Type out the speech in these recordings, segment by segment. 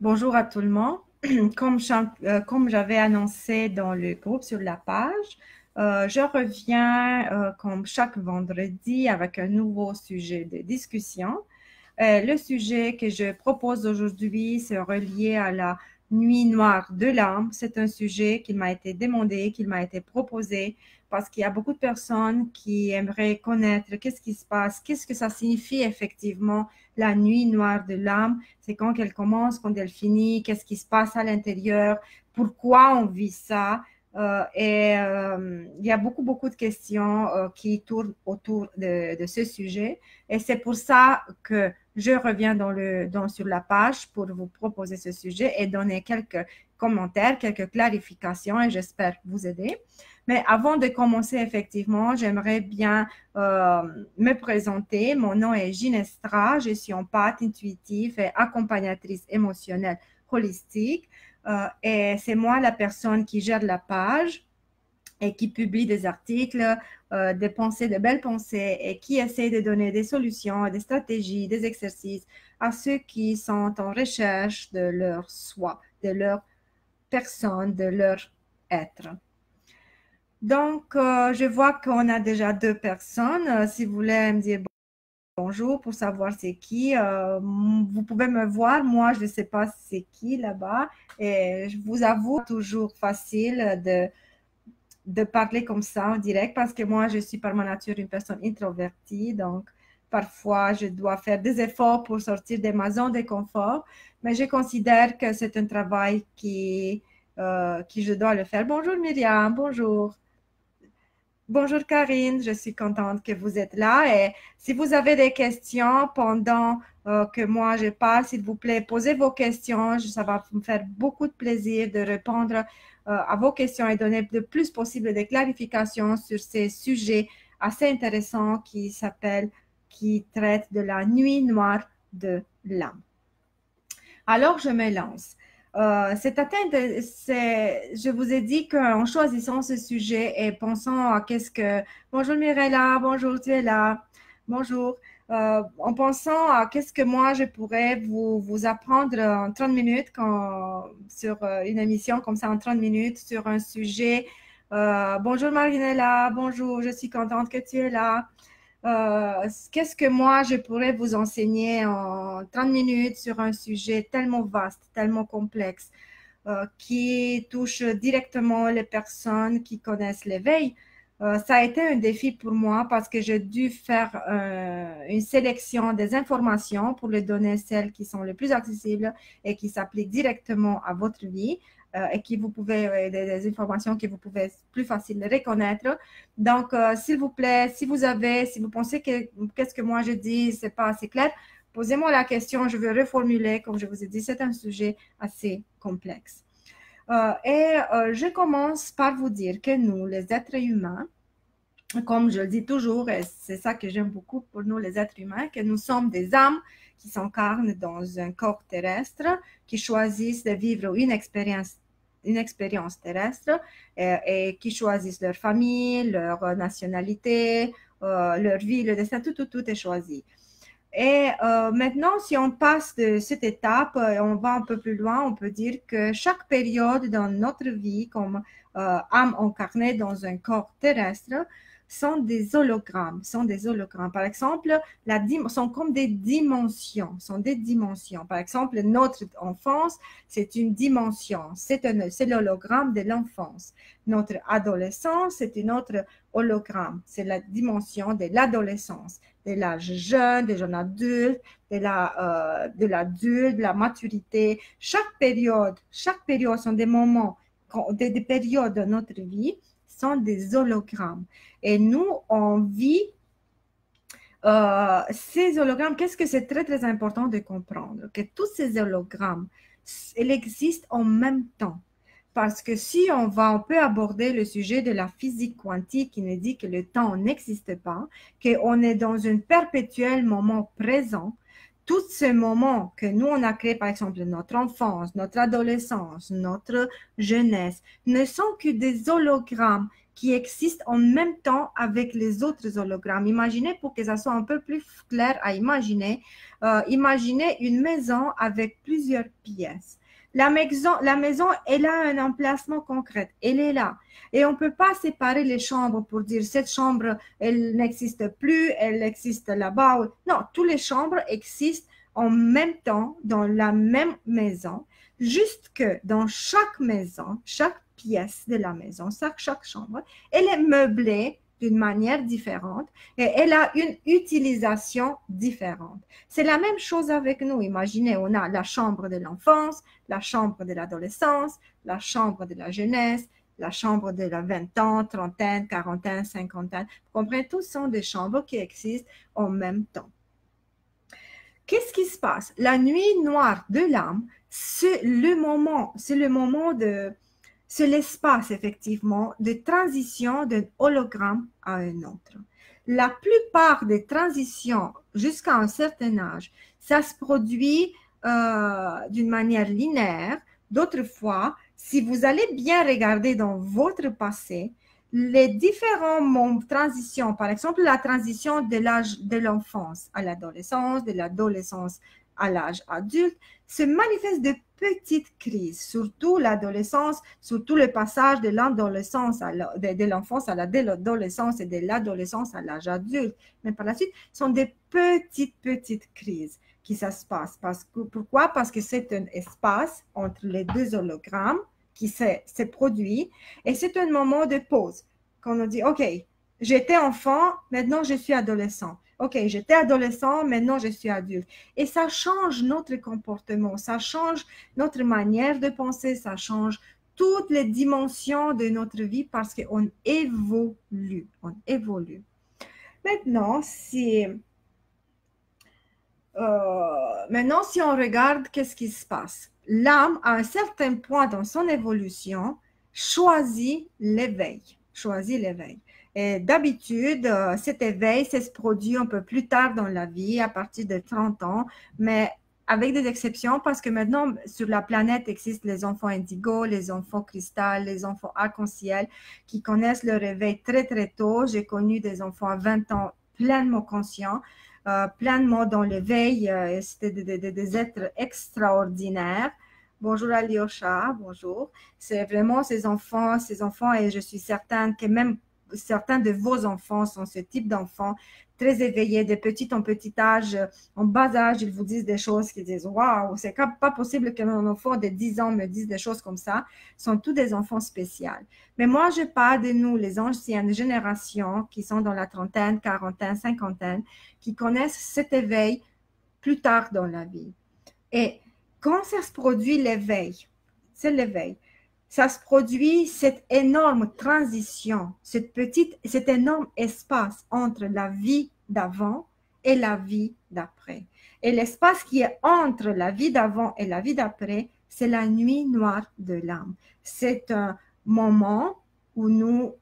Bonjour à tout le monde. Comme j'avais annoncé dans le groupe sur la page, je reviens comme chaque vendredi avec un nouveau sujet de discussion. Le sujet que je propose aujourd'hui se relié à la nuit noire de l'âme. C'est un sujet qui m'a été demandé, qui m'a été proposé parce qu'il y a beaucoup de personnes qui aimeraient connaître qu'est-ce qui se passe, qu'est-ce que ça signifie effectivement la nuit noire de l'âme. C'est quand elle commence, quand elle finit, qu'est-ce qui se passe à l'intérieur, pourquoi on vit ça. Il y a beaucoup de questions qui tournent autour de ce sujet. Et c'est pour ça que je reviens sur la page pour vous proposer ce sujet et donner quelques commentaires, quelques clarifications et j'espère vous aider. Mais avant de commencer, effectivement, j'aimerais bien me présenter. Mon nom est Ginestra, je suis empathe intuitive et accompagnatrice émotionnelle holistique. Et c'est moi la personne qui gère la page et qui publie des articles, des pensées, de belles pensées et qui essaie de donner des solutions, des stratégies, des exercices à ceux qui sont en recherche de leur soi, de leur personne, de leur être. Donc, je vois qu'on a déjà deux personnes. Si vous voulez me dire bonjour pour savoir c'est qui, vous pouvez me voir. Moi, je ne sais pas c'est qui là-bas. Et je vous avoue, toujours facile de parler comme ça en direct parce que moi, je suis par ma nature une personne introvertie. Donc, parfois, je dois faire des efforts pour sortir de ma zone de confort. Mais je considère que c'est un travail qui je dois le faire. Bonjour Myriam, bonjour. Bonjour Karine, je suis contente que vous êtes là et si vous avez des questions pendant que moi je parle, s'il vous plaît, posez vos questions. Ça va me faire beaucoup de plaisir de répondre à vos questions et donner le plus possible de clarifications sur ces sujets assez intéressants qui traitent de la nuit noire de l'âme. Alors, je me lance. Cette atteinte, je vous ai dit qu'en choisissant ce sujet et pensant à qu'est-ce que... Bonjour Mirella, bonjour, tu es là. Bonjour. En pensant à qu'est-ce que moi je pourrais vous apprendre en 30 minutes sur une émission comme ça en 30 minutes sur un sujet. Bonjour Marinella, bonjour, je suis contente que tu es là. Qu'est-ce que moi je pourrais vous enseigner en 30 minutes sur un sujet tellement vaste, tellement complexe, qui touche directement les personnes qui connaissent l'éveil. Ça a été un défi pour moi parce que j'ai dû faire une sélection des informations pour les donner celles qui sont les plus accessibles et qui s'appliquent directement à votre vie et qui vous pouvez, des informations que vous pouvez plus facilement reconnaître. Donc, s'il vous plaît, si vous pensez que qu'est-ce que moi je dis, c'est pas assez clair, posez-moi la question, je vais reformuler. Comme je vous ai dit, c'est un sujet assez complexe. Je commence par vous dire que nous, les êtres humains, comme je le dis toujours, et c'est ça que j'aime beaucoup pour nous, les êtres humains, que nous sommes des âmes qui s'incarnent dans un corps terrestre, qui choisissent de vivre une expérience terrestre et qui choisissent leur famille, leur nationalité, leur vie, le destin, tout est choisi. Et maintenant, si on passe de cette étape, on va un peu plus loin, on peut dire que chaque période dans notre vie, comme âme incarnée dans un corps terrestre, sont des hologrammes, sont des hologrammes. Par exemple, sont comme des dimensions, sont des dimensions. Par exemple, notre enfance, c'est une dimension, c'est l'hologramme de l'enfance. Notre adolescence, c'est une autre hologramme, c'est la dimension de l'adolescence, de l'âge jeune, des jeunes adultes, de l'adulte, de la maturité. Chaque période sont des moments, des périodes de notre vie sont des hologrammes. Et nous, on vit ces hologrammes. Qu'est-ce que c'est très important de comprendre? Que tous ces hologrammes, ils existent en même temps. Parce que si on peut aborder le sujet de la physique quantique qui nous dit que le temps n'existe pas, qu'on est dans un perpétuel moment présent, tous ces moments que nous, on a créés, par exemple, notre enfance, notre adolescence, notre jeunesse, ne sont que des hologrammes qui existent en même temps avec les autres hologrammes. Imaginez, pour que ça soit un peu plus clair à imaginer, imaginez une maison avec plusieurs pièces. La maison, elle a un emplacement concret, elle est là. Et on ne peut pas séparer les chambres pour dire cette chambre, elle n'existe plus, elle existe là-bas. Non, toutes les chambres existent en même temps dans la même maison, juste que dans chaque maison, chaque pièce de la maison, chaque chambre, elle est meublée d'une manière différente et elle a une utilisation différente. C'est la même chose avec nous. Imaginez, on a la chambre de l'enfance, la chambre de l'adolescence, la chambre de la jeunesse, la chambre de la 20 ans, trentaine, quarantaine, cinquantaine. Vous comprenez, tous sont des chambres qui existent en même temps. Qu'est-ce qui se passe? La nuit noire de l'âme, c'est le moment de, c'est l'espace effectivement de transition d'un hologramme à un autre. La plupart des transitions jusqu'à un certain âge, ça se produit d'une manière linéaire. D'autres fois, si vous allez bien regarder dans votre passé, les différentes transitions, par exemple la transition de l'âge de l'enfance à l'adolescence, de l'adolescence à l'âge adulte, se manifestent de petites crises, surtout l'adolescence, surtout le passage de l'adolescence de l'enfance à l'adolescence et de l'adolescence à l'âge adulte. Mais par la suite, ce sont des petites crises qui ça se passe. Pourquoi? Parce que c'est un espace entre les deux hologrammes qui s'est produit et c'est un moment de pause. Quand on dit, OK, j'étais enfant, maintenant je suis adolescent. OK, j'étais adolescent, maintenant je suis adulte. Et ça change notre comportement, ça change notre manière de penser, ça change toutes les dimensions de notre vie parce qu'on évolue, on évolue. Maintenant, si on regarde qu'est-ce qui se passe, l'âme, à un certain point dans son évolution, choisit l'éveil. Et d'habitude, cet éveil se produit un peu plus tard dans la vie, à partir de 30 ans, mais avec des exceptions, parce que maintenant, sur la planète, existent les enfants indigo, les enfants cristal, les enfants arc-en-ciel, qui connaissent le réveil très, très tôt. J'ai connu des enfants à 20 ans pleinement conscients, pleinement dans l'éveil. C'était des êtres extraordinaires. Bonjour Alyosha, bonjour. C'est vraiment ces enfants, et je suis certaine que même certains de vos enfants sont ce type d'enfants très éveillés, de petit en petit âge, en bas âge, ils vous disent des choses qui disent waouh, c'est pas possible que mon enfant de 10 ans me dise des choses comme ça. Ce sont tous des enfants spéciaux. Mais moi, je parle de nous, les anciennes générations qui sont dans la trentaine, quarantaine, cinquantaine, qui connaissent cet éveil plus tard dans la vie. Et quand ça se produit l'éveil, c'est l'éveil, ça se produit cette énorme transition, cet énorme espace entre la vie d'avant et la vie d'après. Et l'espace qui est entre la vie d'avant et la vie d'après, c'est la nuit noire de l'âme. C'est un moment où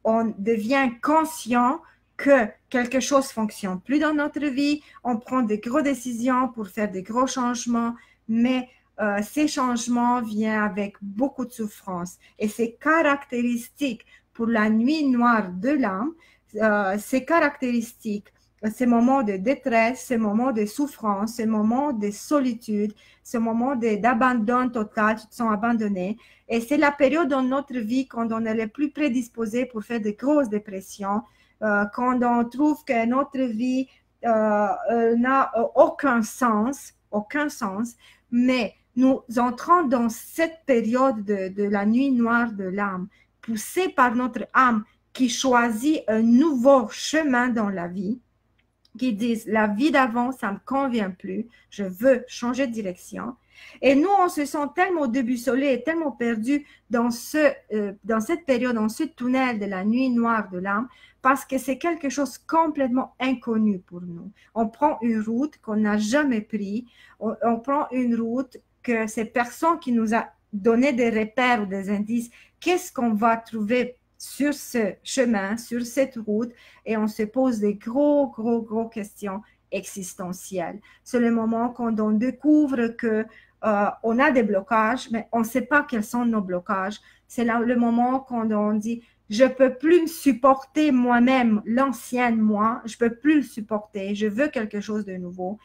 on devient conscient que quelque chose fonctionne plus dans notre vie, on prend des grosses décisions pour faire des gros changements, mais ces changements viennent avec beaucoup de souffrance. Et c'est caractéristique pour la nuit noire de l'âme, c'est caractéristique, ces moments de détresse, ces moments de souffrance, ces moments de solitude, ce moment d'abandon total, tu te sens abandonné. Et c'est la période dans notre vie quand on est le plus prédisposé pour faire de grosses dépressions, quand on trouve que notre vie n'a aucun sens, mais nous entrons dans cette période de la nuit noire de l'âme, poussée par notre âme qui choisit un nouveau chemin dans la vie, qui disent la vie d'avant, ça ne me convient plus, je veux changer de direction. Et nous, on se sent tellement déboussolés et tellement perdus dans cette période, dans ce tunnel de la nuit noire de l'âme, parce que c'est quelque chose complètement inconnu pour nous. On prend une route qu'on n'a jamais prise, on prend une route que c'est personne qui nous a donné des repères ou des indices. Qu'est-ce qu'on va trouver sur ce chemin, sur cette route, et on se pose des gros questions existentielles. C'est le moment quand on découvre que on a des blocages, mais on ne sait pas quels sont nos blocages. C'est là le moment quand on dit Je peux plus me supporter moi-même, l'ancienne moi, je peux plus le supporter. Je veux quelque chose de nouveau.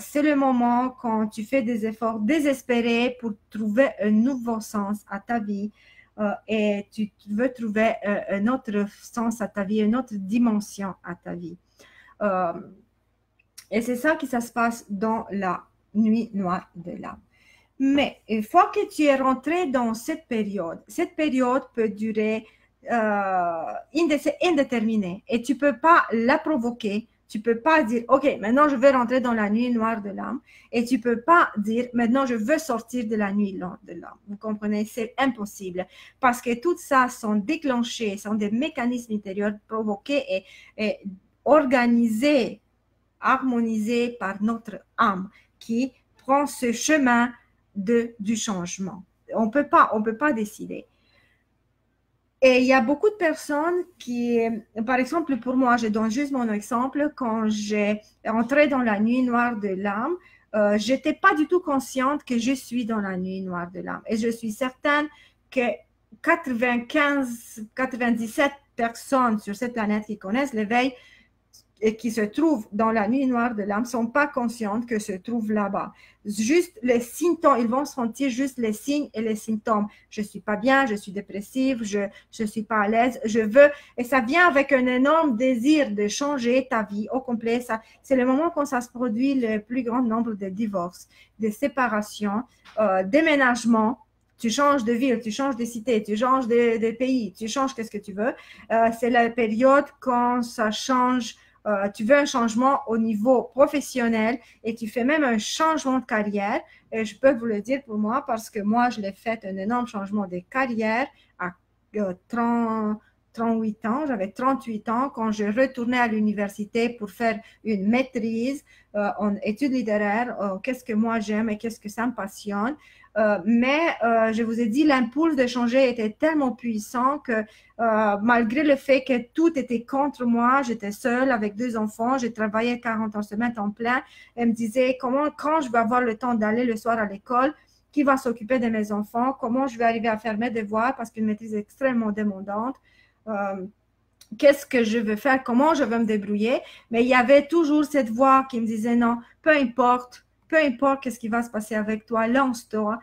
C'est le moment quand tu fais des efforts désespérés pour trouver un nouveau sens à ta vie et tu veux trouver un autre sens à ta vie, une autre dimension à ta vie. Euh, et c'est ça qui ça se passe dans la nuit noire de l'âme. Mais une fois que tu es rentré dans cette période peut durer indéterminée et tu ne peux pas la provoquer. Tu ne peux pas dire, OK, maintenant je vais rentrer dans la nuit noire de l'âme et tu ne peux pas dire, maintenant je veux sortir de la nuit noire de l'âme. Vous comprenez? C'est impossible parce que tout ça sont déclenchés, sont des mécanismes intérieurs provoqués et organisés, harmonisés par notre âme qui prend ce chemin du changement. On peut pas décider. Et il y a beaucoup de personnes qui, par exemple, pour moi, je donne juste mon exemple, quand j'ai entré dans la nuit noire de l'âme, j'étais pas du tout consciente que je suis dans la nuit noire de l'âme. Et je suis certaine que 97 personnes sur cette planète qui connaissent l'éveil et qui se trouvent dans la nuit noire de l'âme ne sont pas conscientes que se trouvent là-bas. Juste les symptômes, ils vont sentir juste les signes et les symptômes. Je ne suis pas bien, je suis dépressive, je ne suis pas à l'aise, je veux. Et ça vient avec un énorme désir de changer ta vie au complet. C'est le moment quand ça se produit le plus grand nombre de divorces, de séparations, déménagements. Tu changes de ville, tu changes de cité, tu changes de pays, tu changes qu'est-ce que tu veux. C'est la période quand ça change. Tu veux un changement au niveau professionnel et tu fais même un changement de carrière. Et je peux vous le dire pour moi parce que moi, je l'ai fait un énorme changement de carrière à 38 ans. J'avais 38 ans quand je retournais à l'université pour faire une maîtrise en études littéraires. Qu'est-ce que moi j'aime et qu'est-ce que ça me passionne. Mais je vous ai dit, l'impulse de changer était tellement puissant que malgré le fait que tout était contre moi, j'étais seule avec 2 enfants, j'ai travaillé 40 heures semaine en plein. Elle me disait quand je vais avoir le temps d'aller le soir à l'école, qui va s'occuper de mes enfants, comment je vais arriver à faire mes devoirs parce qu'une maîtrise est extrêmement demandante. Qu'est-ce que je veux faire, comment je vais me débrouiller. Mais il y avait toujours cette voix qui me disait non, peu importe qu'est-ce qui va se passer avec toi, lance-toi,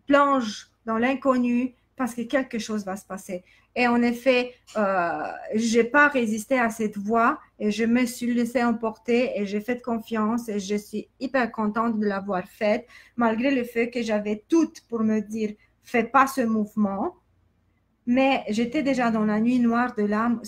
plonge dans l'inconnu parce que quelque chose va se passer. Et en effet, j'ai pas résisté à cette voix et je me suis laissée emporter et j'ai fait confiance et je suis hyper contente de l'avoir faite, malgré le fait que j'avais tout pour me dire, fais pas ce mouvement. Mais j'étais déjà dans la nuit noire de l'âme.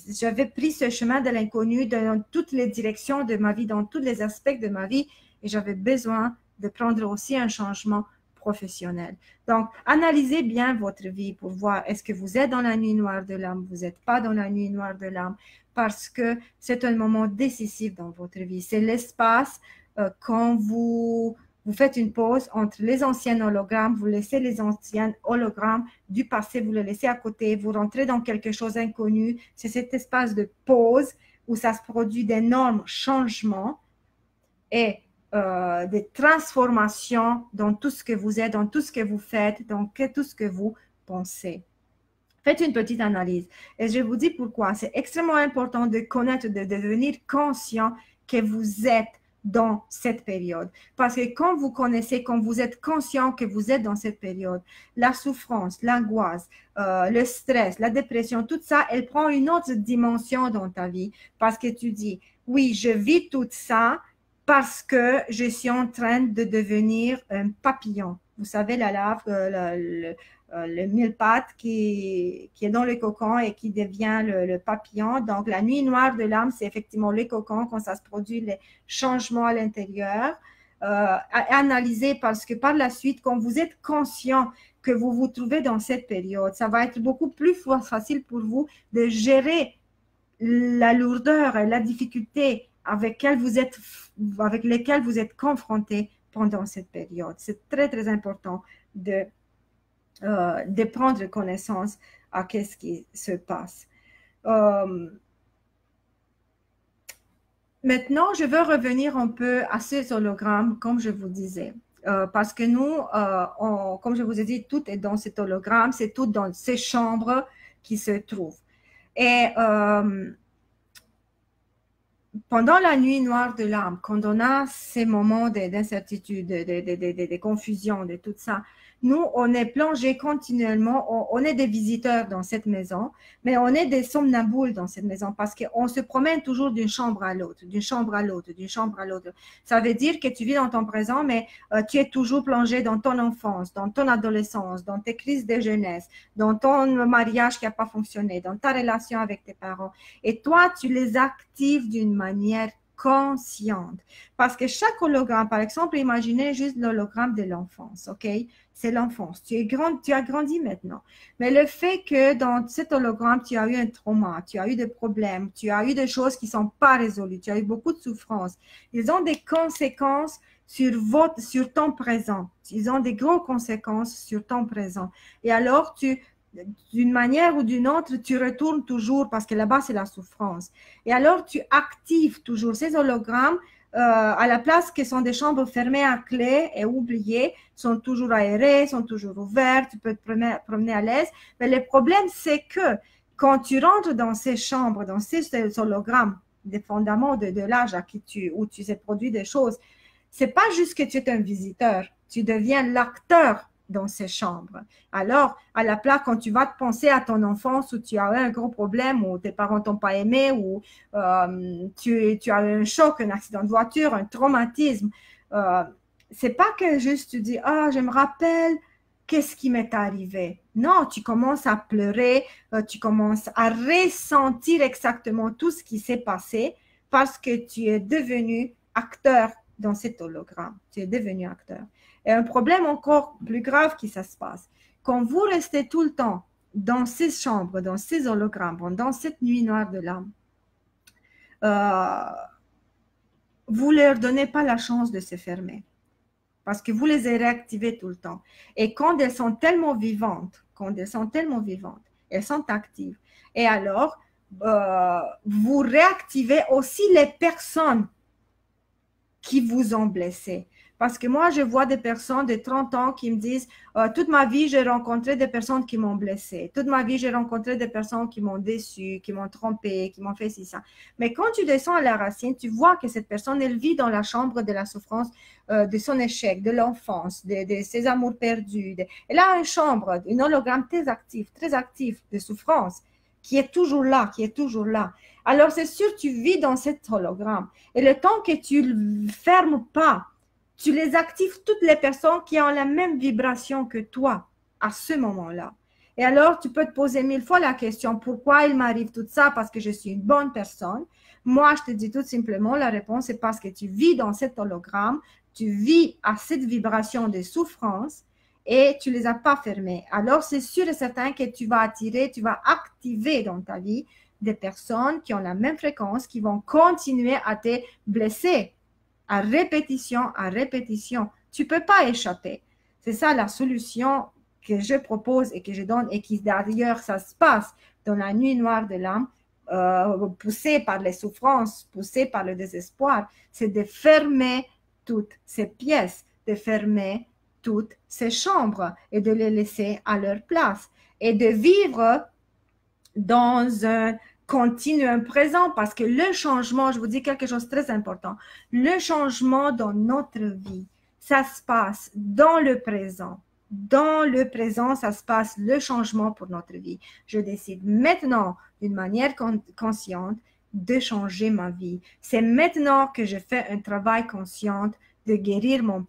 J'avais pris ce chemin de l'inconnu dans toutes les directions de ma vie, dans tous les aspects de ma vie, et j'avais besoin de prendre aussi un changement professionnel. Donc, analysez bien votre vie pour voir est-ce que vous êtes dans la nuit noire de l'âme, vous n'êtes pas dans la nuit noire de l'âme, parce que c'est un moment décisif dans votre vie. C'est l'espace quand vous faites une pause entre les anciens hologrammes, vous laissez les anciens hologrammes du passé, vous le laissez à côté, vous rentrez dans quelque chose d'inconnu. C'est cet espace de pause où ça se produit d'énormes changements et des transformations dans tout ce que vous êtes, dans tout ce que vous faites, dans tout ce que vous pensez. Faites une petite analyse. Et je vous dis pourquoi. C'est extrêmement important de connaître, de devenir conscient que vous êtes dans cette période. Parce que quand vous connaissez, quand vous êtes conscient que vous êtes dans cette période, la souffrance, l'angoisse, le stress, la dépression, tout ça, elle prend une autre dimension dans ta vie. Parce que tu dis, oui, je vis tout ça parce que je suis en train de devenir un papillon. Vous savez, la larve, le mille-pattes qui est dans le cocon et qui devient le papillon. Donc, la nuit noire de l'âme, c'est effectivement le cocon quand ça se produit, les changements à l'intérieur. Analyser parce que par la suite, quand vous êtes conscient que vous vous trouvez dans cette période, ça va être beaucoup plus facile pour vous de gérer la lourdeur et la difficulté avec lesquelles vous êtes confrontés pendant cette période. C'est très, très important de prendre connaissance à qu'est-ce qui se passe. Maintenant, je veux revenir un peu à ces hologrammes, comme je vous disais. Parce que nous, comme je vous ai dit, tout est dans cet hologramme, c'est tout dans ces chambres qui se trouve. Et pendant la nuit noire de l'âme, quand on a ces moments d'incertitude, de confusion, de tout ça, nous, on est plongé continuellement, on est des visiteurs dans cette maison, mais on est des somnambules dans cette maison parce qu'on se promène toujours d'une chambre à l'autre, d'une chambre à l'autre, d'une chambre à l'autre. Ça veut dire que tu vis dans ton présent, mais tu es toujours plongé dans ton enfance, dans ton adolescence, dans tes crises de jeunesse, dans ton mariage qui n'a pas fonctionné, dans ta relation avec tes parents. Et toi, tu les actives d'une manière consciente. Parce que chaque hologramme, par exemple, imaginez juste l'hologramme de l'enfance, OK? C'est l'enfance. Tu as grandi maintenant. Mais le fait que dans cet hologramme, tu as eu un trauma, tu as eu des problèmes, tu as eu des choses qui ne sont pas résolues, tu as eu beaucoup de souffrances, ils ont des conséquences sur ton présent. Ils ont des grosses conséquences sur ton présent. Et alors, d'une manière ou d'une autre, tu retournes toujours parce que là-bas, c'est la souffrance. Et alors, tu actives toujours ces hologrammes à la place que sont des chambres fermées à clé et oubliées, sont toujours aérées, sont toujours ouvertes, tu peux te promener à l'aise. Mais le problème, c'est que quand tu rentres dans ces chambres, dans ces hologrammes, dépendamment de l'âge où tu t'es produit des choses, c'est pas juste que tu es un visiteur, tu deviens l'acteur dans ces chambres. Alors, à la place, quand tu vas te penser à ton enfance où tu as eu un gros problème, où tes parents t'ont pas aimé, ou tu as eu un choc, un accident de voiture, un traumatisme, c'est pas que juste tu dis, ah, je me rappelle qu'est-ce qui m'est arrivé. Non, tu commences à pleurer, tu commences à ressentir exactement tout ce qui s'est passé parce que tu es devenu acteur dans cet hologramme. Tu es devenu acteur. Et un problème encore plus grave qui ça se passe. Quand vous restez tout le temps dans ces chambres, dans ces hologrammes, dans cette nuit noire de l'âme, vous ne leur donnez pas la chance de se fermer parce que vous les réactivez tout le temps. Et quand elles sont tellement vivantes, elles sont actives. Et alors, vous réactivez aussi les personnes qui vous ont blessé. Parce que moi, je vois des personnes de 30 ans qui me disent toute ma vie, j'ai rencontré des personnes qui m'ont blessé. Toute ma vie, j'ai rencontré des personnes qui m'ont déçu, qui m'ont trompé, qui m'ont fait ci, ça. Mais quand tu descends à la racine, tu vois que cette personne, elle vit dans la chambre de la souffrance, de son échec, de l'enfance, de ses amours perdus. Elle a une chambre, un hologramme très actif de souffrance qui est toujours là, qui est toujours là. Alors, c'est sûr, tu vis dans cet hologramme. Et le temps que tu ne le fermes pas, tu les actives toutes les personnes qui ont la même vibration que toi à ce moment-là. Et alors, tu peux te poser 1000 fois la question, pourquoi il m'arrive tout ça? Parce que je suis une bonne personne. Moi, je te dis tout simplement, la réponse est parce que tu vis dans cet hologramme, tu vis à cette vibration de souffrance et tu ne les as pas fermées. Alors, c'est sûr et certain que tu vas attirer, tu vas activer dans ta vie des personnes qui ont la même fréquence, qui vont continuer à te blesser à répétition, à répétition. Tu ne peux pas échapper. C'est ça la solution que je propose et que je donne et qui d'ailleurs, ça se passe dans la nuit noire de l'âme, poussée par les souffrances, poussée par le désespoir, c'est de fermer toutes ces pièces, de fermer toutes ces chambres et de les laisser à leur place et de vivre dans un continuum présent parce que le changement, je vous dis quelque chose de très important, le changement dans notre vie, ça se passe dans le présent. Dans le présent, ça se passe le changement pour notre vie. Je décide maintenant, d'une manière consciente, de changer ma vie. C'est maintenant que je fais un travail conscient de guérir mon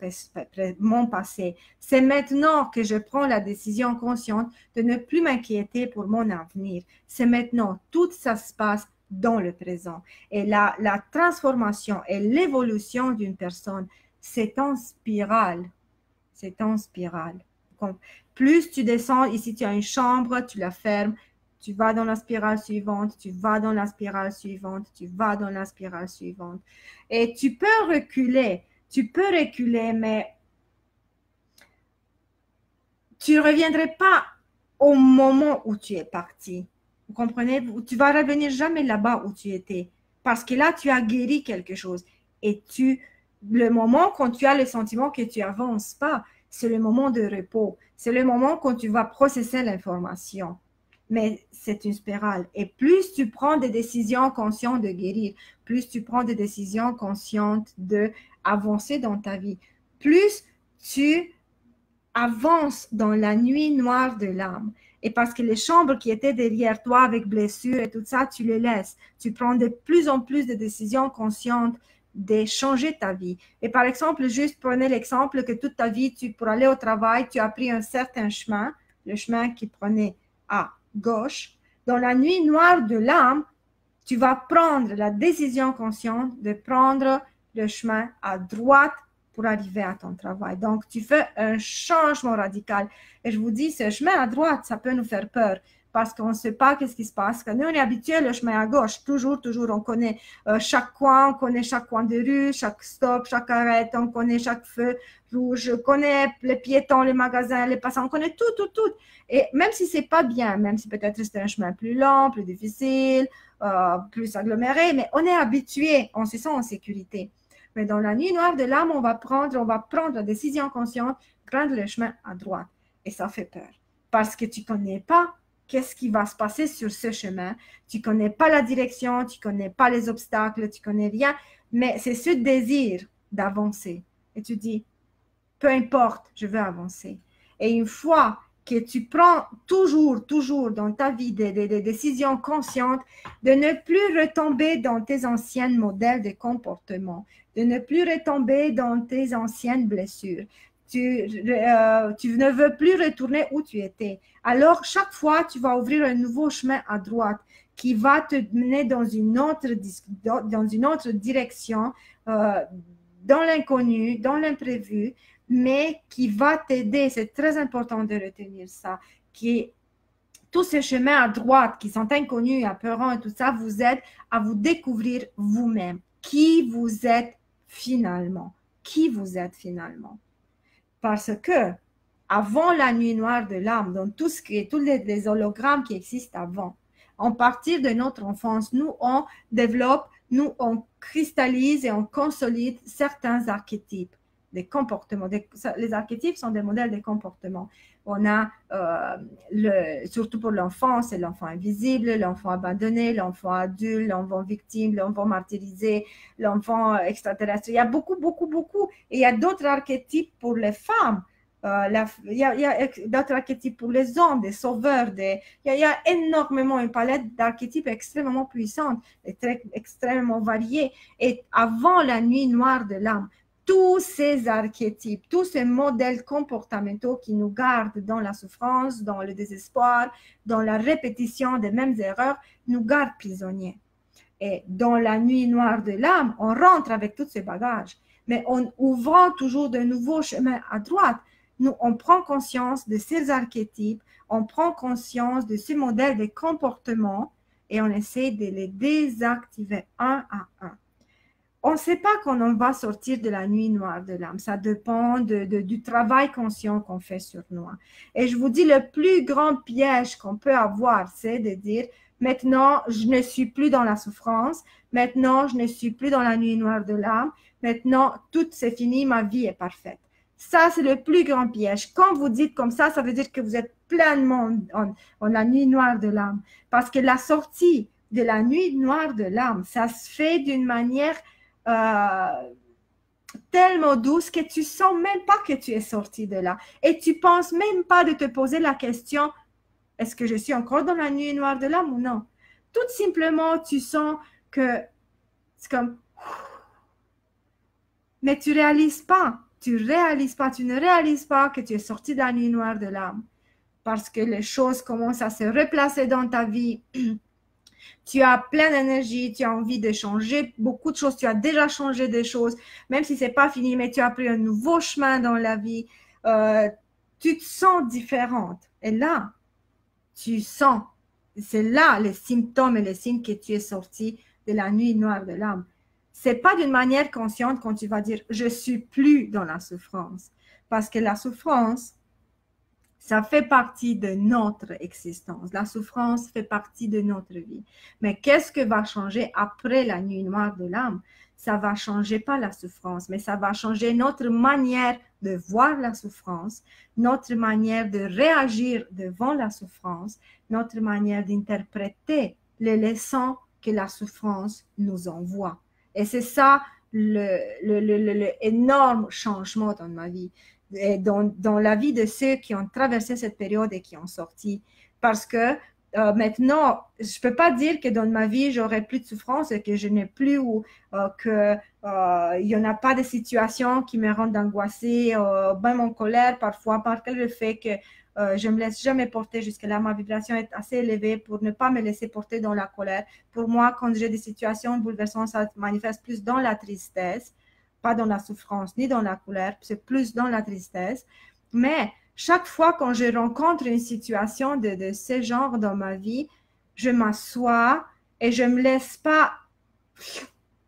passé. C'est maintenant que je prends la décision consciente de ne plus m'inquiéter pour mon avenir. C'est maintenant, tout ça se passe dans le présent. Et la transformation et l'évolution d'une personne, c'est en spirale. C'est en spirale. Plus tu descends, ici tu as une chambre, tu la fermes, tu vas dans la spirale suivante, tu vas dans la spirale suivante, tu vas dans la spirale suivante. Et tu peux reculer, mais tu ne reviendrais pas au moment où tu es parti. Vous comprenez? Tu vas revenir jamais là-bas où tu étais. Parce que là, tu as guéri quelque chose. Et le moment quand tu as le sentiment que tu n'avances pas, c'est le moment de repos. C'est le moment quand tu vas processer l'information. mais c'est une spirale. Et plus tu prends des décisions conscientes de guérir, plus tu prends des décisions conscientes de avancer dans ta vie, plus tu avances dans la nuit noire de l'âme. Et parce que les chambres qui étaient derrière toi avec blessures et tout ça, tu les laisses. Tu prends de plus en plus de décisions conscientes de changer ta vie. Et par exemple, juste prenez l'exemple que toute ta vie, pour aller au travail, tu as pris un certain chemin, le chemin qui prenait à gauche. Dans la nuit noire de l'âme, tu vas prendre la décision consciente de prendre le chemin à droite pour arriver à ton travail. Donc, tu fais un changement radical. Et je vous dis, ce chemin à droite, ça peut nous faire peur parce qu'on ne sait pas qu'est-ce qui se passe. Quand nous, on est habitué, le chemin à gauche, toujours, on connaît chaque coin, on connaît chaque coin de rue, chaque stop, chaque arrêt, on connaît chaque feu rouge, on connaît les piétons, les magasins, les passants, on connaît tout, tout, tout. Et même si c'est pas bien, même si peut-être c'est un chemin plus lent, plus difficile, plus aggloméré, mais on est habitué, on se sent en sécurité. Mais dans la nuit noire de l'âme, on va prendre la décision consciente, prendre le chemin à droite. Et ça fait peur. Parce que tu ne connais pas qu'est-ce qui va se passer sur ce chemin. Tu ne connais pas la direction, tu ne connais pas les obstacles, tu ne connais rien. Mais c'est ce désir d'avancer. Et tu dis, peu importe, je veux avancer. Et une fois que tu prends toujours dans ta vie des décisions conscientes, de ne plus retomber dans tes anciens modèles de comportement, de ne plus retomber dans tes anciennes blessures. Tu ne veux plus retourner où tu étais. Alors, chaque fois, tu vas ouvrir un nouveau chemin à droite qui va te mener dans une autre direction, dans l'inconnu, dans l'imprévu, mais qui va t'aider, c'est très important de retenir ça, qui tous ces chemins à droite qui sont inconnus, apeurants et tout ça, vous aident à vous découvrir vous-même, qui vous êtes finalement, Parce que avant la nuit noire de l'âme, dans tous les hologrammes qui existent avant, à partir de notre enfance, nous on développe, nous on cristallise et on consolide certains archétypes des comportements. Les archétypes sont des modèles de comportement. On a, surtout pour l'enfant, c'est l'enfant invisible, l'enfant abandonné, l'enfant adulte, l'enfant victime, l'enfant martyrisé, l'enfant extraterrestre. Il y a beaucoup. Et il y a d'autres archétypes pour les femmes. Il y a d'autres archétypes pour les hommes, des sauveurs. Il y a énormément une palette d'archétypes extrêmement puissante, extrêmement variée. Et avant la nuit noire de l'âme, tous ces archétypes, tous ces modèles comportementaux qui nous gardent dans la souffrance, dans le désespoir, dans la répétition des mêmes erreurs, nous gardent prisonniers. Et dans la nuit noire de l'âme, on rentre avec tous ces bagages. Mais en ouvrant toujours de nouveaux chemins à droite, nous, on prend conscience de ces archétypes, on prend conscience de ces modèles de comportement et on essaie de les désactiver un à un. On ne sait pas quand on va sortir de la nuit noire de l'âme. Ça dépend du travail conscient qu'on fait sur nous. Et je vous dis, le plus grand piège qu'on peut avoir, c'est de dire, maintenant, je ne suis plus dans la souffrance. Maintenant, je ne suis plus dans la nuit noire de l'âme. Maintenant, tout c'est fini, ma vie est parfaite. Ça, c'est le plus grand piège. Quand vous dites comme ça veut dire que vous êtes pleinement en la nuit noire de l'âme. Parce que la sortie de la nuit noire de l'âme, ça se fait d'une manière tellement douce que tu sens même pas que tu es sorti de là. Et tu penses même pas de te poser la question, est-ce que je suis encore dans la nuit noire de l'âme ou non? Tout simplement, tu sens que c'est comme... Mais tu ne réalises pas que tu es sorti de la nuit noire de l'âme. Parce que les choses commencent à se replacer dans ta vie. Tu as plein d'énergie, tu as envie de changer beaucoup de choses, tu as déjà changé des choses, même si ce n'est pas fini, mais tu as pris un nouveau chemin dans la vie, tu te sens différente. Et là, tu sens, c'est là les symptômes et les signes que tu es sorti de la nuit noire de l'âme. Ce n'est pas d'une manière consciente quand tu vas dire « je ne suis plus dans la souffrance ». Parce que la souffrance, ça fait partie de notre existence. La souffrance fait partie de notre vie. Mais qu'est-ce que va changer après la nuit noire de l'âme? Ça va changer pas la souffrance, mais ça va changer notre manière de voir la souffrance, notre manière de réagir devant la souffrance, notre manière d'interpréter les leçons que la souffrance nous envoie. Et c'est ça l'énorme changement dans ma vie, et dans la vie de ceux qui ont traversé cette période et qui ont sorti. Parce que maintenant, je ne peux pas dire que dans ma vie, j'aurai plus de souffrance et que je n'ai plus ou que il n'y en a pas de situations qui me rendent angoissée, même en colère parfois, parce que le fait que je ne me laisse jamais porter jusque-là. Ma vibration est assez élevée pour ne pas me laisser porter dans la colère. Pour moi, quand j'ai des situations bouleversantes, ça se manifeste plus dans la tristesse, pas dans la souffrance ni dans la colère, c'est plus dans la tristesse. Mais chaque fois quand je rencontre une situation de ce genre dans ma vie, je m'assois et je ne me laisse pas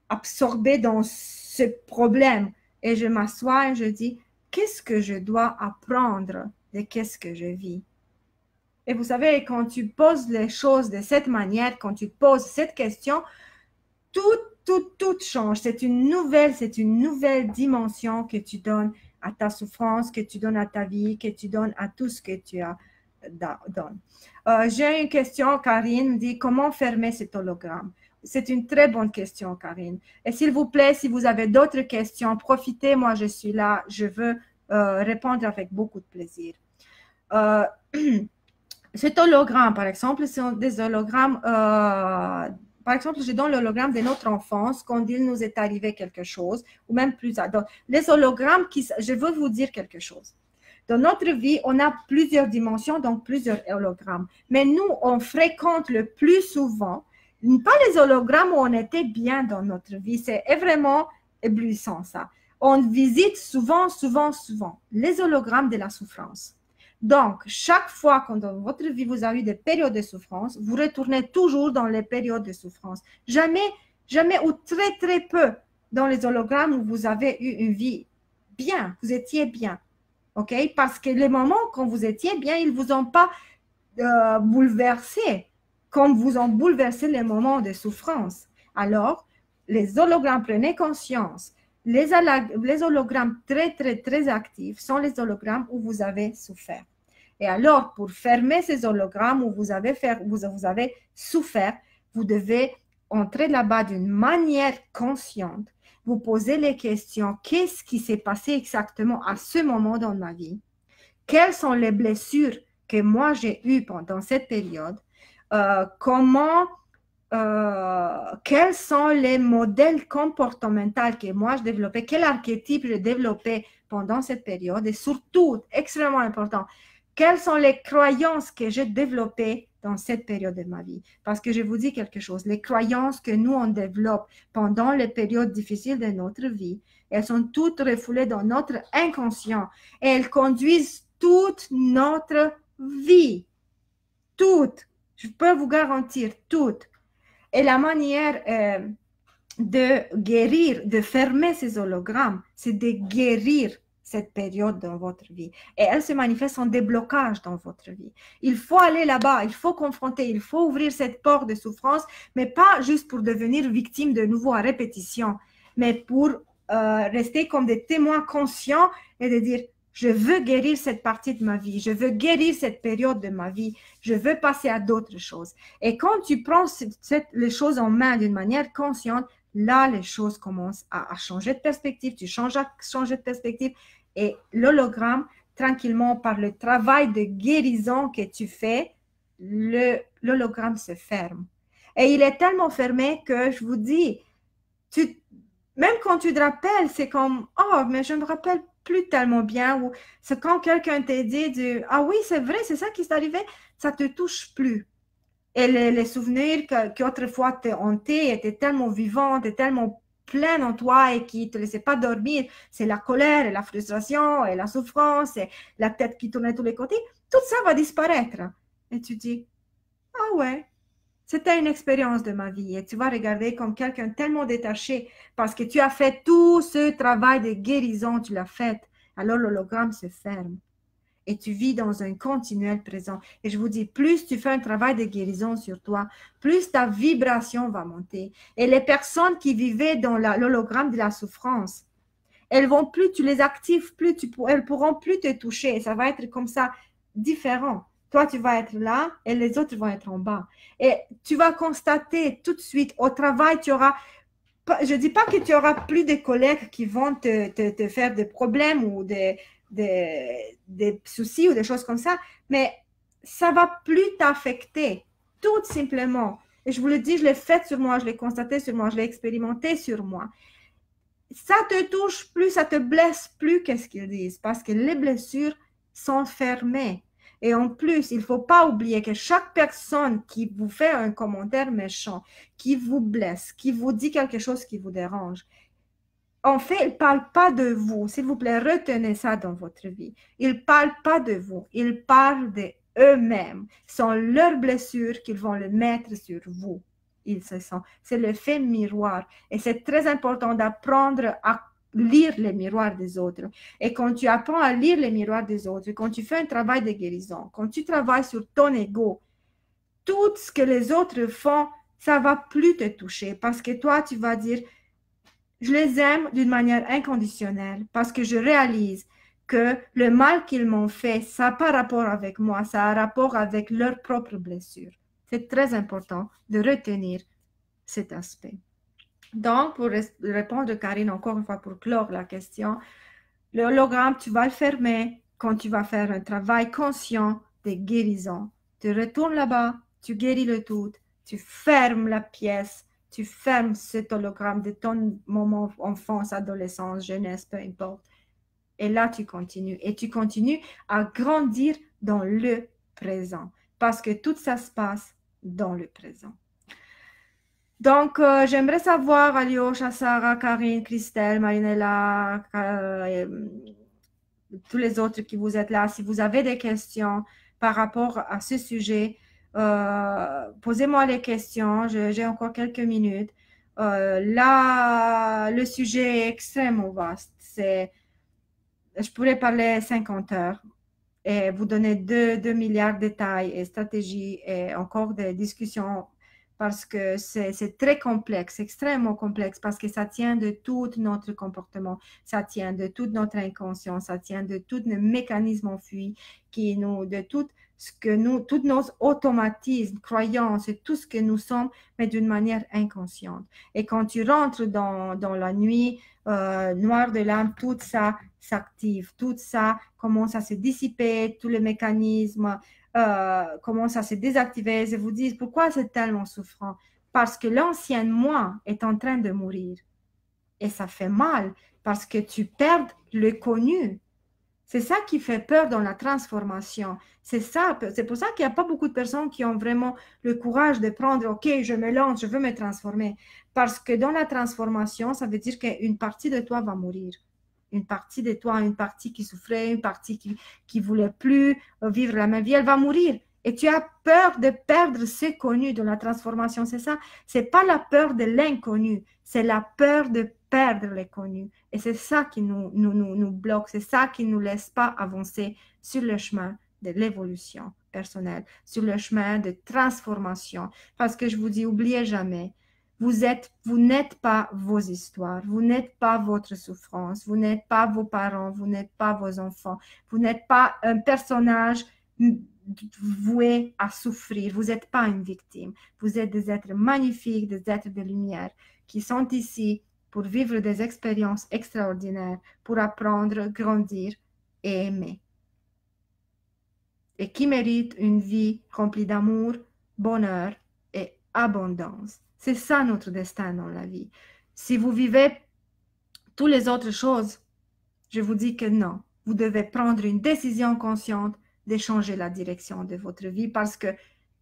absorber dans ce problème. Et je m'assois et je dis, qu'est-ce que je dois apprendre de qu'est-ce que je vis? Et vous savez, quand tu poses les choses de cette manière, quand tu poses cette question, tout change. C'est une nouvelle dimension que tu donnes à ta souffrance, que tu donnes à ta vie, que tu donnes à tout ce que tu as donné. J'ai une question, Karine me dit, comment fermer cet hologramme? C'est une très bonne question, Karine. Et s'il vous plaît, si vous avez d'autres questions, profitez, moi je suis là, je veux répondre avec beaucoup de plaisir. Cet hologramme, par exemple, sont des hologrammes, par exemple, je donne l'hologramme de notre enfance quand il nous est arrivé quelque chose, ou même plus tard. Donc, les hologrammes, je veux vous dire quelque chose. Dans notre vie, on a plusieurs dimensions, donc plusieurs hologrammes. Mais nous, on fréquente le plus souvent, pas les hologrammes où on était bien dans notre vie, c'est vraiment éblouissant ça. On visite souvent les hologrammes de la souffrance. Donc, chaque fois que dans votre vie, vous avez eu des périodes de souffrance, vous retournez toujours dans les périodes de souffrance. Jamais ou très peu dans les hologrammes où vous avez eu une vie bien, vous étiez bien. OK? Parce que les moments quand vous étiez bien, ils ne vous ont pas bouleversé comme vous ont bouleversé les moments de souffrance. Alors, les hologrammes, prenez conscience. Les hologrammes très actifs sont les hologrammes où vous avez souffert. Et alors, pour fermer ces hologrammes où vous avez souffert, vous devez entrer là-bas d'une manière consciente. Vous posez les questions, qu'est-ce qui s'est passé exactement à ce moment dans ma vie? Quelles sont les blessures que moi j'ai eues pendant cette période? Quels sont les modèles comportementaux que moi je développais? Quel archétype j'ai développé pendant cette période? Et surtout, extrêmement important, quelles sont les croyances que j'ai développées dans cette période de ma vie? Parce que je vous dis quelque chose, les croyances que nous, on développe pendant les périodes difficiles de notre vie, elles sont toutes refoulées dans notre inconscient et elles conduisent toute notre vie. Toutes. Je peux vous garantir, toutes. Et la manière de guérir, de fermer ces hologrammes, c'est de guérir cette période dans votre vie. Et elle se manifeste en déblocage dans votre vie. Il faut aller là-bas, il faut confronter, il faut ouvrir cette porte de souffrance, mais pas juste pour devenir victime de nouveau à répétition, mais pour rester comme des témoins conscients et de dire, je veux guérir cette partie de ma vie, je veux guérir cette période de ma vie, je veux passer à d'autres choses. Et quand tu prends les choses en main d'une manière consciente, là, les choses commencent à changer de perspective, tu changes à changer de perspective et l'hologramme, tranquillement, par le travail de guérison que tu fais, l'hologramme se ferme. Et il est tellement fermé que je vous dis, même quand tu te rappelles, c'est comme, oh, mais je me rappelle plus tellement bien, ou c'est quand quelqu'un t'a dit, ah oui, c'est vrai, c'est ça qui s'est arrivé, ça te touche plus. Et les souvenirs qui autrefois te hantaient étaient tellement vivants, et tellement pleins en toi et qui ne te laissaient pas dormir. C'est la colère et la frustration et la souffrance et la tête qui tournait de tous les côtés. Tout ça va disparaître. Et tu dis, ah ouais, c'était une expérience de ma vie. Et tu vas regarder comme quelqu'un tellement détaché parce que tu as fait tout ce travail de guérison, tu l'as fait. Alors l'hologramme se ferme. Et tu vis dans un continuel présent. Et je vous dis, plus tu fais un travail de guérison sur toi, plus ta vibration va monter. Et les personnes qui vivaient dans l'hologramme de la souffrance, elles vont plus, tu les actives plus, elles pourront plus te toucher. Ça va être comme ça, différent. Toi, tu vas être là et les autres vont être en bas. Et tu vas constater tout de suite au travail, tu auras, je dis pas que tu auras plus de collègues qui vont te faire des problèmes ou des soucis ou des choses comme ça, mais ça va plus t'affecter, tout simplement. Et je vous le dis, je l'ai fait sur moi, je l'ai constaté sur moi, je l'ai expérimenté sur moi. Ça te touche plus, ça te blesse plus, qu'est-ce qu'ils disent, parce que les blessures sont fermées. Et en plus, il ne faut pas oublier que chaque personne qui vous fait un commentaire méchant, qui vous blesse, qui vous dit quelque chose qui vous dérange, en fait, il ne parle pas de vous. S'il vous plaît, retenez ça dans votre vie. Il ne parle pas de vous. Il parle d'eux-mêmes. Ce sont leurs blessures qu'ils vont le mettre sur vous. Ils se sont. C'est l'effet miroir. Et c'est très important d'apprendre à lire les miroirs des autres. Et quand tu apprends à lire les miroirs des autres, quand tu fais un travail de guérison, quand tu travailles sur ton ego, tout ce que les autres font, ça va plus te toucher parce que toi, tu vas dire, je les aime d'une manière inconditionnelle parce que je réalise que le mal qu'ils m'ont fait, ça n'a pas rapport avec moi, ça a rapport avec leurs propres blessures. C'est très important de retenir cet aspect. Donc, pour répondre, Karine, encore une fois, pour clore la question, le hologramme, tu vas le fermer quand tu vas faire un travail conscient de guérison. Tu retournes là-bas, tu guéris le tout, tu fermes la pièce, tu fermes cet hologramme de ton moment enfance, adolescence, jeunesse, peu importe. Et là, tu continues. Et tu continues à grandir dans le présent. Parce que tout ça se passe dans le présent. Donc, j'aimerais savoir, Alyosha, Sarah, Karine, Christelle, Marinella, tous les autres qui vous êtes là, si vous avez des questions par rapport à ce sujet, posez-moi les questions. J'ai encore quelques minutes. Là, le sujet est extrêmement vaste. Je pourrais parler 50 heures et vous donner 2 milliards de détails et stratégies et encore des discussions parce que c'est très complexe, extrêmement complexe, parce que ça tient de tout notre comportement, ça tient de toute notre inconscience, ça tient de tous nos mécanismes enfuis, de tout ce que nous, tous nos automatismes, croyances et tout ce que nous sommes, mais d'une manière inconsciente. Et quand tu rentres dans la nuit noire de l'âme, tout ça s'active, tout ça commence à se dissiper, tous les mécanismes commencent à se désactiver. Je vous dis, pourquoi c'est tellement souffrant? Parce que l'ancien moi est en train de mourir. Et ça fait mal parce que tu perds le connu. C'est ça qui fait peur dans la transformation. C'est ça, c'est pour ça qu'il n'y a pas beaucoup de personnes qui ont vraiment le courage de prendre, OK, je me lance, je veux me transformer. Parce que dans la transformation, ça veut dire qu'une partie de toi va mourir. Une partie de toi, une partie qui souffrait, une partie qui voulait plus vivre la même vie, elle va mourir. Et tu as peur de perdre ce connu de la transformation, c'est ça. C'est pas la peur de l'inconnu, c'est la peur de perdre les connus. Et c'est ça qui nous bloque, c'est ça qui ne nous laisse pas avancer sur le chemin de l'évolution personnelle, sur le chemin de transformation. Parce que je vous dis, oubliez jamais, vous n'êtes pas vos histoires, vous n'êtes pas votre souffrance, vous n'êtes pas vos parents, vous n'êtes pas vos enfants, vous n'êtes pas un personnage voué à souffrir, vous n'êtes pas une victime, vous êtes des êtres magnifiques, des êtres de lumière qui sont ici pour vivre des expériences extraordinaires, pour apprendre, grandir et aimer. Et qui méritent une vie remplie d'amour, bonheur et abondance. C'est ça notre destin dans la vie. Si vous vivez toutes les autres choses, je vous dis que non. Vous devez prendre une décision consciente de changer la direction de votre vie parce que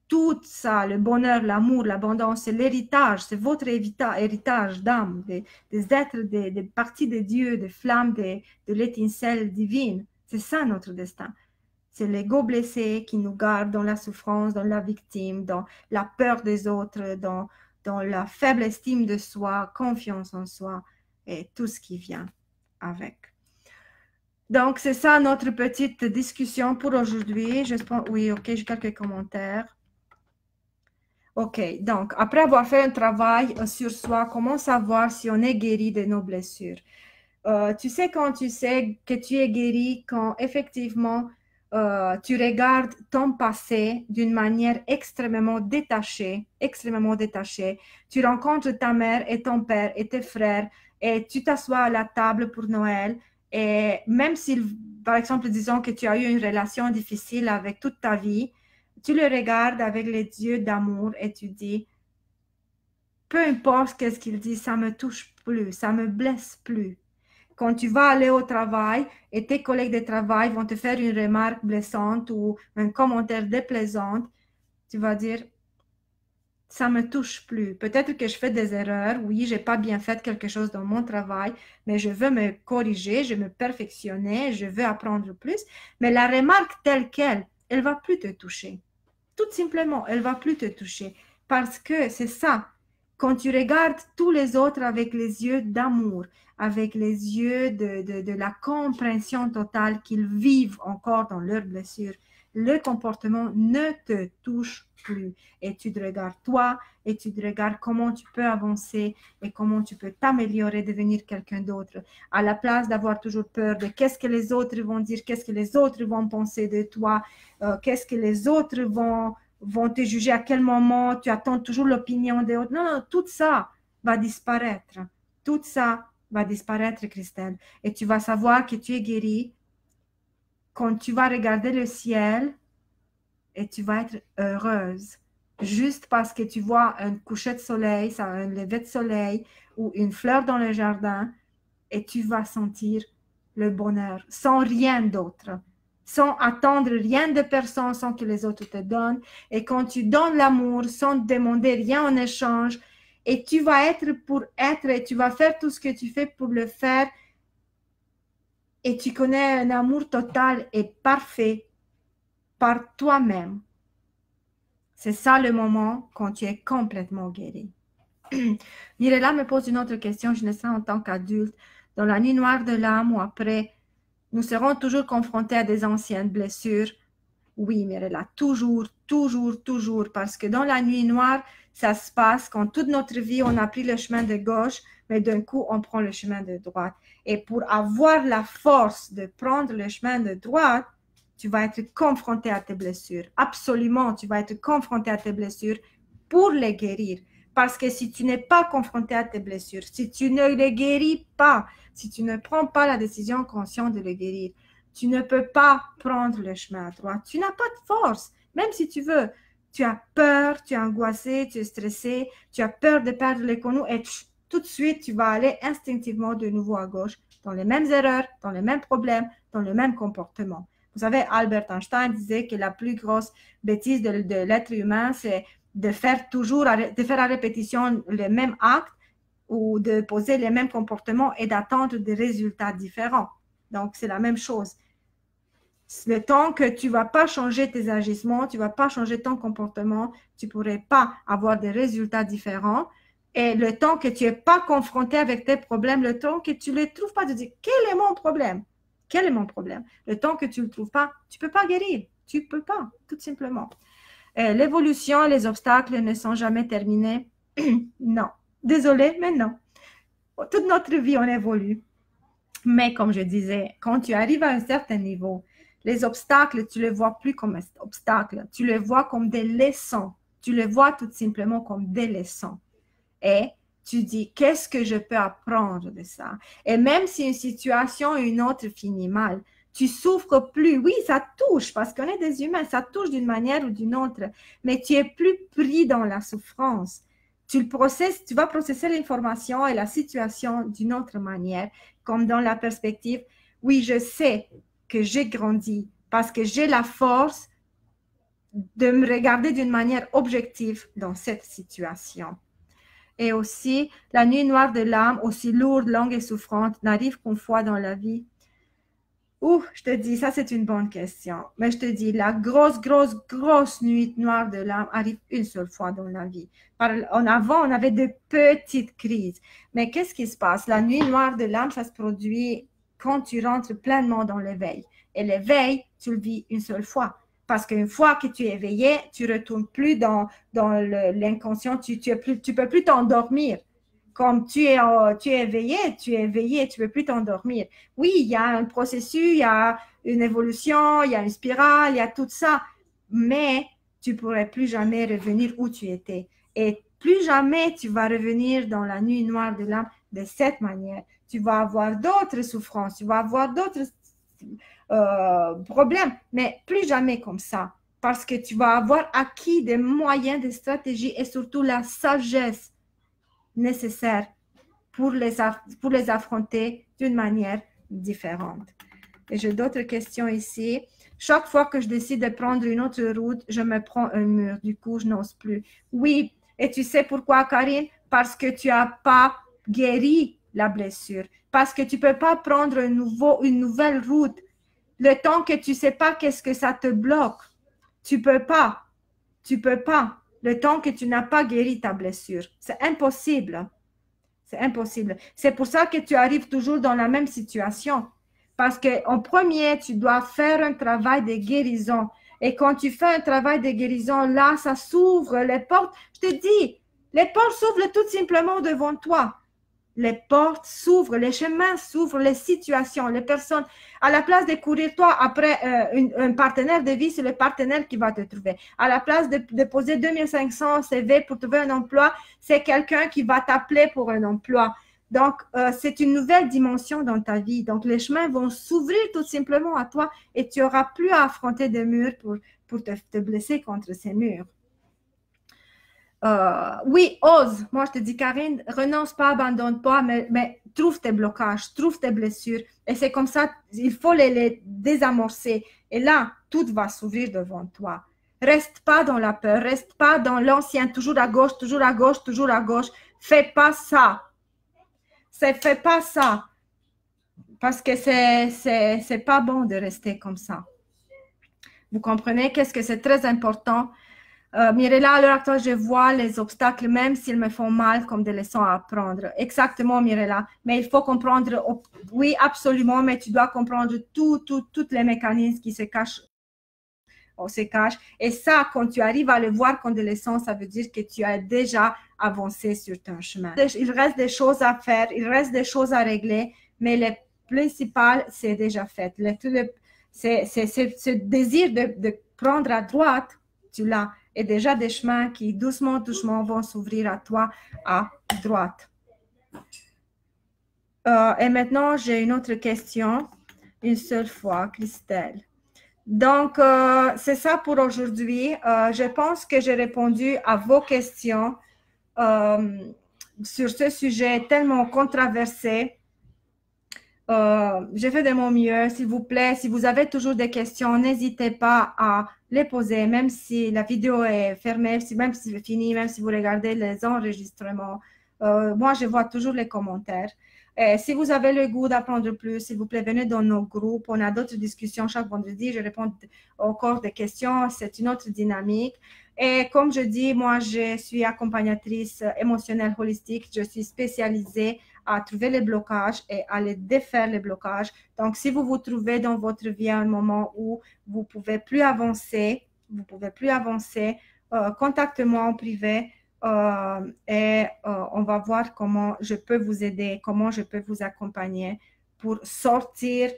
tout ça, le bonheur, l'amour, l'abondance, c'est l'héritage, c'est votre héritage d'âme, des êtres, des parties de Dieu, des flammes, de l'étincelle divine. C'est ça notre destin. C'est l'ego blessé qui nous garde dans la souffrance, dans la victime, dans la peur des autres, dans la faible estime de soi, confiance en soi et tout ce qui vient avec. Donc, c'est ça notre petite discussion pour aujourd'hui. Oui, ok, j'ai quelques commentaires. Ok, donc, après avoir fait un travail sur soi, comment savoir si on est guéri de nos blessures? Tu sais quand tu sais que tu es guéri, quand effectivement tu regardes ton passé d'une manière extrêmement détachée, extrêmement détachée. Tu rencontres ta mère et ton père et tes frères et tu t'assois à la table pour Noël. Et même si, par exemple, disons que tu as eu une relation difficile avec toute ta vie, tu le regardes avec les yeux d'amour et tu dis, peu importe qu'est-ce qu'il dit, ça me touche plus, ça me blesse plus. Quand tu vas aller au travail et tes collègues de travail vont te faire une remarque blessante ou un commentaire déplaisant, tu vas dire, ça me touche plus. Peut-être que je fais des erreurs, oui, j'ai pas bien fait quelque chose dans mon travail, mais je veux me corriger, je veux me perfectionner, je veux apprendre plus. Mais la remarque telle qu'elle, elle va plus te toucher. Tout simplement, elle va plus te toucher. Parce que c'est ça. Quand tu regardes tous les autres avec les yeux d'amour, avec les yeux de la compréhension totale qu'ils vivent encore dans leurs blessures, le comportement ne te touche plus. Et tu te regardes toi, et tu te regardes comment tu peux avancer et comment tu peux t'améliorer, devenir quelqu'un d'autre. À la place d'avoir toujours peur de qu'est-ce que les autres vont dire, qu'est-ce que les autres vont penser de toi, qu'est-ce que les autres vont te juger, à quel moment tu attends toujours l'opinion des autres. Non, non, tout ça va disparaître. Tout ça va disparaître, Christelle. Et tu vas savoir que tu es guérie quand tu vas regarder le ciel et tu vas être heureuse. Juste parce que tu vois un coucher de soleil, un lever de soleil ou une fleur dans le jardin et tu vas sentir le bonheur sans rien d'autre, sans attendre rien de personne, sans que les autres te donnent. Et quand tu donnes l'amour sans demander rien en échange, et tu vas être pour être et tu vas faire tout ce que tu fais pour le faire, et tu connais un amour total et parfait par toi-même. C'est ça le moment quand tu es complètement guéri. Mirella me pose une autre question, je le sens en tant qu'adulte. Dans la nuit noire de l'âme ou après, nous serons toujours confrontés à des anciennes blessures. Oui, Mirella, toujours, toujours, toujours, parce que dans la nuit noire, ça se passe quand toute notre vie, on a pris le chemin de gauche, mais d'un coup, on prend le chemin de droite. Et pour avoir la force de prendre le chemin de droite, tu vas être confronté à tes blessures. Absolument, tu vas être confronté à tes blessures pour les guérir. Parce que si tu n'es pas confronté à tes blessures, si tu ne les guéris pas, si tu ne prends pas la décision consciente de les guérir, tu ne peux pas prendre le chemin à droite. Tu n'as pas de force, même si tu veux. Tu as peur, tu es angoissé, tu es stressé, tu as peur de perdre les connus et tout de suite, tu vas aller instinctivement de nouveau à gauche, dans les mêmes erreurs, dans les mêmes problèmes, dans le même comportement. Vous savez, Albert Einstein disait que la plus grosse bêtise de l'être humain, c'est de faire toujours, de faire à répétition le même acte ou de poser les mêmes comportements et d'attendre des résultats différents. Donc, c'est la même chose. Le temps que tu ne vas pas changer tes agissements, tu ne vas pas changer ton comportement, tu ne pourrais pas avoir des résultats différents. Et le temps que tu n'es pas confronté avec tes problèmes, le temps que tu ne les trouves pas, de dire quel est mon problème? Quel est mon problème? Le temps que tu ne le trouves pas, tu ne peux pas guérir. Tu ne peux pas, tout simplement. L'évolution et les obstacles ne sont jamais terminés. Non. Désolée, mais non. Toute notre vie, on évolue. Mais comme je disais, quand tu arrives à un certain niveau, les obstacles, tu les vois plus comme obstacles, tu les vois comme des leçons. Tu les vois tout simplement comme des leçons. Et tu dis, qu'est-ce que je peux apprendre de ça? Et même si une situation ou une autre finit mal, tu souffres plus. Oui, ça touche parce qu'on est des humains, ça touche d'une manière ou d'une autre, mais tu es plus pris dans la souffrance. Tu vas processer l'information et la situation d'une autre manière, comme dans la perspective, oui, je sais que j'ai grandi parce que j'ai la force de me regarder d'une manière objective dans cette situation. Et aussi, la nuit noire de l'âme, aussi lourde, longue et souffrante, n'arrive qu'une fois dans la vie. Ouh, je te dis, ça c'est une bonne question. Mais je te dis, la grosse, grosse, grosse nuit noire de l'âme arrive une seule fois dans la vie. En avant, on avait de petites crises. Mais qu'est-ce qui se passe? La nuit noire de l'âme, ça se produit quand tu rentres pleinement dans l'éveil. Et l'éveil, tu le vis une seule fois. Parce qu'une fois que tu es éveillé, tu ne retournes plus dans l'inconscient, tu peux plus t'endormir. comme tu es éveillé, tu ne peux plus t'endormir. Oui, il y a un processus, il y a une évolution, il y a une spirale, il y a tout ça, mais tu ne pourrais plus jamais revenir où tu étais. Et plus jamais tu vas revenir dans la nuit noire de l'âme de cette manière. Tu vas avoir d'autres souffrances, tu vas avoir d'autres problèmes, mais plus jamais comme ça. Parce que tu vas avoir acquis des moyens, des stratégies et surtout la sagesse nécessaire pour les affronter d'une manière différente. Et j'ai d'autres questions ici. Chaque fois que je décide de prendre une autre route, je me prends un mur. Du coup, je n'ose plus. Oui, et tu sais pourquoi, Karine? Parce que tu n'as pas guéri la blessure. Parce que tu ne peux pas prendre une nouvelle route. Le temps que tu ne sais pas qu'est-ce que ça te bloque. Tu ne peux pas. Tu ne peux pas. Le temps que tu n'as pas guéri ta blessure. C'est impossible. C'est impossible. C'est pour ça que tu arrives toujours dans la même situation. Parce qu'en premier, tu dois faire un travail de guérison. Et quand tu fais un travail de guérison, là, ça s'ouvre les portes. Je te dis, les portes s'ouvrent tout simplement devant toi. Les portes s'ouvrent, les chemins s'ouvrent, les situations, les personnes. À la place de courir toi après un partenaire de vie, c'est le partenaire qui va te trouver. À la place de poser 2500 CV pour trouver un emploi, c'est quelqu'un qui va t'appeler pour un emploi. Donc, c'est une nouvelle dimension dans ta vie. Donc, les chemins vont s'ouvrir tout simplement à toi et tu n'auras plus à affronter des murs pour te blesser contre ces murs. Oui, ose. Moi, je te dis, Karine, renonce pas, abandonne pas, mais trouve tes blocages, trouve tes blessures. Et c'est comme ça, il faut les désamorcer. Et là, tout va s'ouvrir devant toi. Reste pas dans la peur, reste pas dans l'ancien, toujours à gauche, toujours à gauche, toujours à gauche. Fais pas ça. Fais pas ça. Parce que c'est pas bon de rester comme ça. Vous comprenez qu'est-ce que c'est très important? Mirella, à l'heure actuelle, je vois les obstacles, même s'ils me font mal, comme des leçons à apprendre. Exactement, Mirella. Mais il faut comprendre, oui, absolument, mais tu dois comprendre tous les mécanismes qui se cachent. Et ça, quand tu arrives à le voir comme des leçons, ça veut dire que tu as déjà avancé sur ton chemin. Il reste des choses à faire, il reste des choses à régler, mais le principal, c'est déjà fait. Ce désir de prendre à droite, tu l'as. Et déjà des chemins qui doucement vont s'ouvrir à toi à droite. Et maintenant, j'ai une autre question, une seule fois, Christelle. Donc, c'est ça pour aujourd'hui. Je pense que j'ai répondu à vos questions sur ce sujet tellement controversé. J'ai fait de mon mieux, s'il vous plaît. Si vous avez toujours des questions, n'hésitez pas à les poser, même si la vidéo est fermée, même si c'est fini, même si vous regardez les enregistrements. Moi, je vois toujours les commentaires. Et si vous avez le goût d'apprendre plus, s'il vous plaît, venez dans nos groupes. On a d'autres discussions chaque vendredi. Je réponds encore des questions. C'est une autre dynamique. Et comme je dis, moi, je suis accompagnatrice émotionnelle holistique. Je suis spécialisée à trouver les blocages et à les défaire les blocages. Donc, si vous vous trouvez dans votre vie à un moment où vous ne pouvez plus avancer, contactez-moi en privé et on va voir comment je peux vous aider, comment je peux vous accompagner pour sortir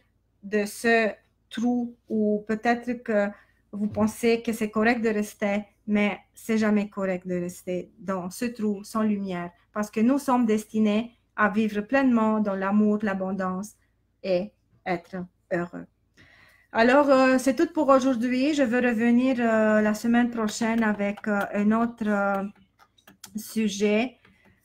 de ce trou où peut-être que vous pensez que c'est correct de rester, mais c'est jamais correct de rester dans ce trou sans lumière parce que nous sommes destinés à vivre pleinement dans l'amour, l'abondance et être heureux. Alors, c'est tout pour aujourd'hui. Je vais revenir la semaine prochaine avec un autre sujet.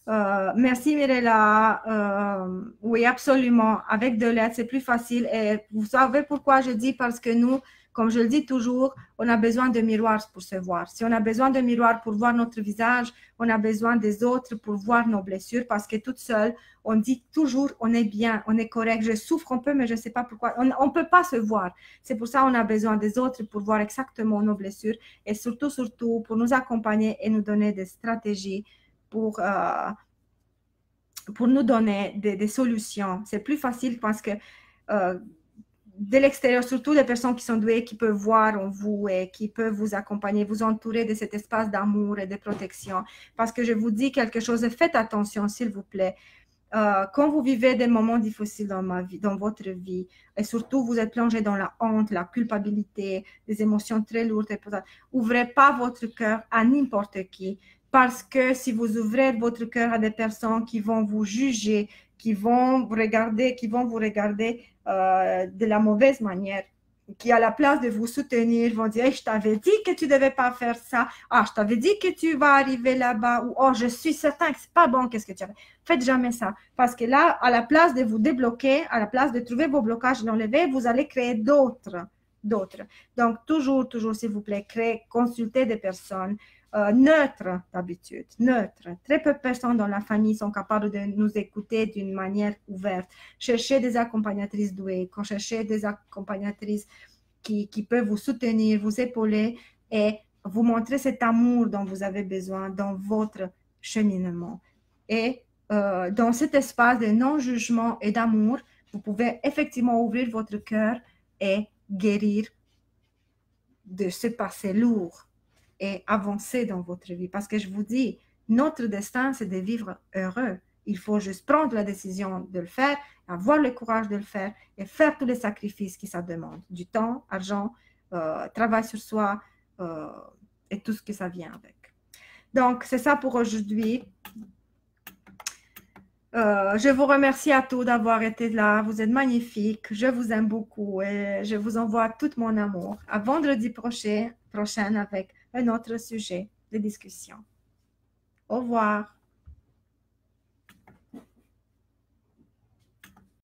Merci Mirella. Oui, absolument. Avec de l'aide, c'est plus facile. Et vous savez pourquoi je dis? Parce que nous, comme je le dis toujours, on a besoin de miroirs pour se voir. Si on a besoin de miroirs pour voir notre visage, on a besoin des autres pour voir nos blessures parce que toute seule, on dit toujours on est bien, on est correct. Je souffre un peu, mais je ne sais pas pourquoi. On ne peut pas se voir. C'est pour ça qu'on a besoin des autres pour voir exactement nos blessures et surtout pour nous accompagner et nous donner des stratégies pour nous donner des solutions. C'est plus facile parce que de l'extérieur, surtout des personnes qui sont douées, qui peuvent voir en vous et qui peuvent vous accompagner, vous entourer de cet espace d'amour et de protection. Parce que je vous dis quelque chose, faites attention, s'il vous plaît. Quand vous vivez des moments difficiles dans votre vie, et surtout vous êtes plongé dans la honte, la culpabilité, des émotions très lourdes, ouvrez pas votre cœur à n'importe qui, parce que si vous ouvrez votre cœur à des personnes qui vont vous juger, qui vont vous regarder de la mauvaise manière, qui à la place de vous soutenir vont dire hey, je t'avais dit que tu ne devais pas faire ça, je t'avais dit que tu vas arriver là-bas, ou oh je suis certain que c'est pas bon, qu'est-ce que tu as fait. Faites jamais ça, parce que là, à la place de vous débloquer, à la place de trouver vos blocages et d'enlever, vous allez créer d'autres. Donc, toujours, s'il vous plaît, consultez des personnes neutres d'habitude, neutres. Très peu de personnes dans la famille sont capables de nous écouter d'une manière ouverte. Cherchez des accompagnatrices douées, cherchez des accompagnatrices qui peuvent vous soutenir, vous épauler et vous montrer cet amour dont vous avez besoin dans votre cheminement. Et dans cet espace de non-jugement et d'amour, vous pouvez effectivement ouvrir votre cœur et guérir de ce passé lourd et avancer dans votre vie. Parce que je vous dis, notre destin, c'est de vivre heureux. Il faut juste prendre la décision de le faire, avoir le courage de le faire et faire tous les sacrifices que ça demande. Du temps, argent, travail sur soi et tout ce que ça vient avec. Donc, c'est ça pour aujourd'hui. Je vous remercie à tous d'avoir été là. Vous êtes magnifiques. Je vous aime beaucoup et je vous envoie tout mon amour. À vendredi prochain avec un autre sujet de discussion. Au revoir.